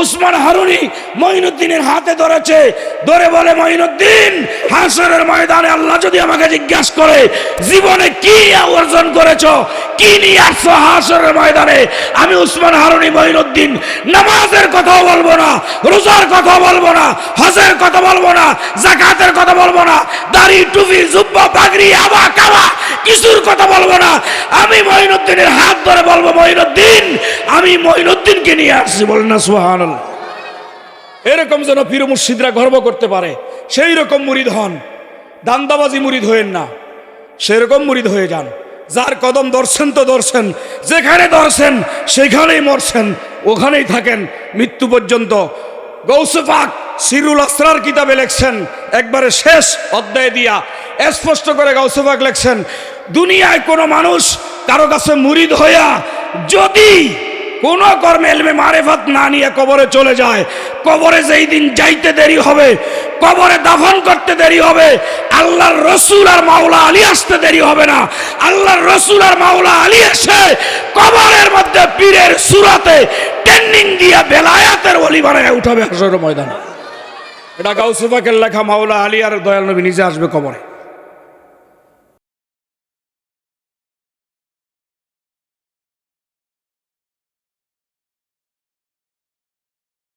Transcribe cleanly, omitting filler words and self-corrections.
উসমান হারুনি মঈনুদ্দিনের হাতে ধরেছে, ধরে বলে, মঈনুদ্দিন, হাসরের ময়দানে আল্লাহ যদি আমাকে জিজ্ঞাসা করে জীবনে কি অর্জন করেছো, কি নিয়ে আসছো হাসরের ময়দানে, আমি উসমান হারুনি মঈনুদ্দিন নামাজের কথা বলবো না, রোজার কথা বলবো না, হজের কথা বলবো না, যাকাতের কথা বলবো না, দাড়ি টুপি জুব্বা পাগড়ি আবা কাবা কিছুর কথা বলবো না। আমি মঈনুদ্দিনের হাত ধরে বলবো, মঈনুদ্দিন, আমি মঈনুদ্দিনকে নিয়ে আসছি। বলেন না সুবহানাল্লাহ। এরকম যেন পীর মুর্শিদরা গর্ব করতে পারে, সেই রকম মুরিদ হন। দান্দাবাজি মুরিদ হয়েন না, সেরকম মুরিদ হয়ে যান। যার কদম ধরছেন তো ধরছেন, যেখানে ধরছেন সেখানেই মরছেন, ওখানেই থাকেন মৃত্যু পর্যন্ত। গৌসে পাক সিরুল আসরার কিতাবে লেখছেন, একবারে শেষ অধ্যায় দিয়া স্পষ্ট করে গৌসে পাক লেখছেন, দুনিয়ায় কোনো মানুষ কারো কাছে মুরিদ হইয়া যদি কোন কর্মে ইলমে মারিফাত না নিয়ে কবরে চলে যায়, কবরে যেই দিন যাইতে দেরি হবে, কবরে দাফন করতে দেরি হবে, আল্লাহর রসুল আর মাওলা আলী আসতে দেরি হবে না। আল্লাহর রসুল আর মাওলা আলী এসে কবরের মধ্যে পীরের সুরাতে ট্রেনিং দিয়া বেলায়াতের ওলি বানায় উঠাবে হাসরের ময়দানে। এটা গাউসে পাকের লেখা, মাওলা আলী আর দয়াল নবী নিজে আসবে কবরে।